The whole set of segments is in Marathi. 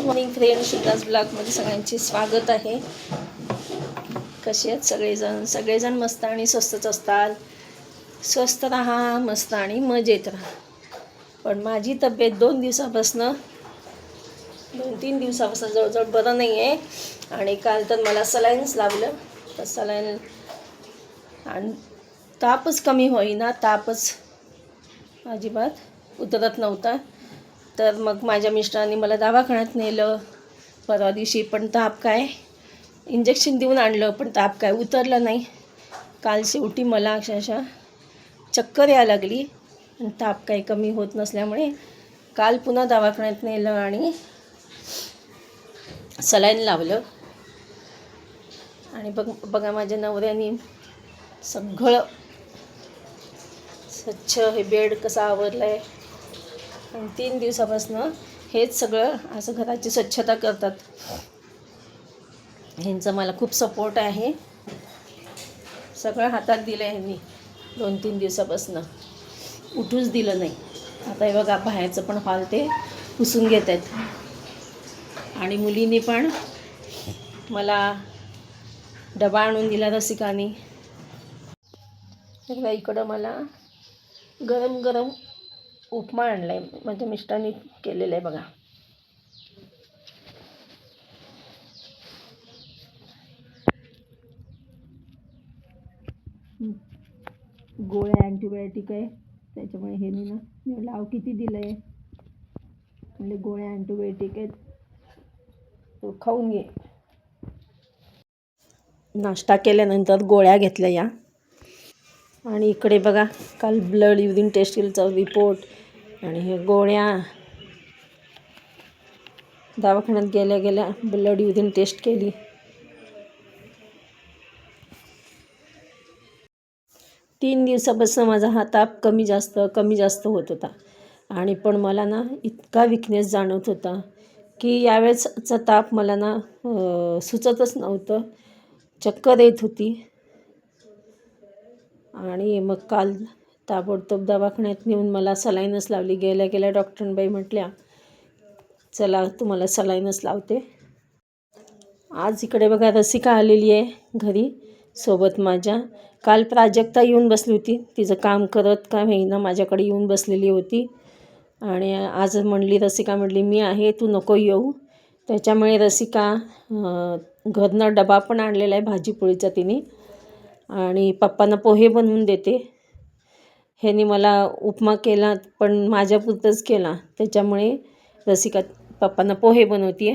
मॉर्निंग फ्रेंड, शुद्धास ब्लॉगमध्ये सगळ्यांचे स्वागत आहे. कसे आहेत सगळेजण मस्त आणि स्वस्तच असतात. स्वस्त राहा, मस्त आणि मजेत राहा. पण माझी तब्येत 2-3 दिवसापासून जवळजवळ बरं नाही आहे. आणि काल तर मला सलाईन्स लावलं. तर सलाईन आणि तापच कमी होईना, तापच अजिबात उतरत नव्हता. तर मग माझ्या मिस्टरांनी मला दवाखान्यात नेलं परवा दिवशी. पण ताप काय, इंजेक्शन देऊन आणलं पण ताप काय उतरलं नाही. काल शेवटी मला अक्षरशः चक्कर यायला लागली आणि ताप काही कमी होत नसल्यामुळे काल पुन्हा दवाखान्यात नेलं आणि सलाईन लावलं. आणि बघा माझ्या नवऱ्याने सगळं स्वच्छ हे बेड कसं आवरलं आहे. आणि 3 दिवसापासून हेच सगळं असं घराची स्वच्छता करतात. ह्यांचा मला खूप सपोर्ट आहे. सगळं हातात दिलं आहे ह्यांनी 2-3 दिवसापासून, उठूच दिलं नाही. आता हे बघा बाहेरचं पण हॉल ते पुसून घेत आहेत. आणि मुलींनी पण मला डबा आणून दिला रसिकाने. तर इकडं मला गरम गरम उपमा आणला आहे, माझ्या मिस्टरांनी केलेलं आहे बघा. गोळ्या अँटीबायोटिक आहे त्याच्यामुळे हे मी लाव किती दिलं आहे म्हणजे गोळ्या अँटीबायोटिक आहेत, तो खाऊन घे. नाश्ता केल्यानंतर गोळ्या घेतल्या या. आणि इकडे बघा काल ब्लड युरिन टेस्ट केलचा रिपोर्ट आणि हे गोळ्या. दवाखान्यात गेल्या ब्लड युरिन टेस्ट केली. तीन दिवसापासून माझा हा ताप कमी जास्त होत होता. आणि पण मला ना इतका विकनेस जाणवत होता की यावेळेसचा ताप मला ना सुचतच नव्हतं. चक्कर येत होती. आणि मग काल ताबडतोब दवाखान्यात नेऊन मला सलाईनच लावली. गेल्या डॉक्टरबाई म्हटल्या चला तुम्हाला सलाईनच लावते. आज इकडे बघा रसिका आलेली आहे घरी सोबत माझ्या. काल प्राजक्ता येऊन बसली होती, तिचं काम करत का होईना माझ्याकडे येऊन बसलेली होती. आणि आज रसिका म्हणली मी आहे, तू नको येऊ. त्याच्यामुळे रसिका घरनं डबा पण आणलेला आहे भाजीपोळीचा तिने. आणि पप्पांना पोहे बनवून देते. ह्याने मला उपमा केला पण माझ्यापुरतंच केला, त्याच्यामुळे रसिका पप्पांना पोहे बनवते.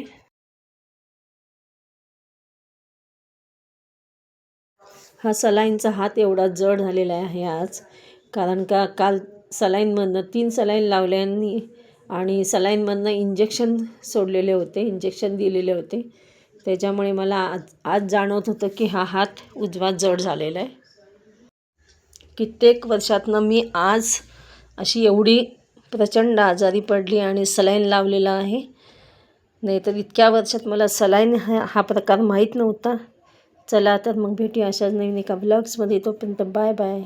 हा सलाईनचा हात एवढा जड झालेला आहे आज, कारण का काल सलाईनमधनं 3 सलाईन लावल्यांनी आणि सलाईनमधनं इंजेक्शन दिलेले होते. त्याच्यामुळे मला आज जाणवत होतं की हा हात उजवा जड झालेला आहे. कित्येक वर्षातनं मी आज अशी एवढी प्रचंड आजारी पडली आणि सलाईन लावलेला आहे. नाहीतर इतक्या वर्षात मला सलाईन हा प्रकार माहीत नव्हता. चला तर मग भेटूया अशाच नवीन एका ब्लॉग्समध्ये. तोपर्यंत बाय बाय.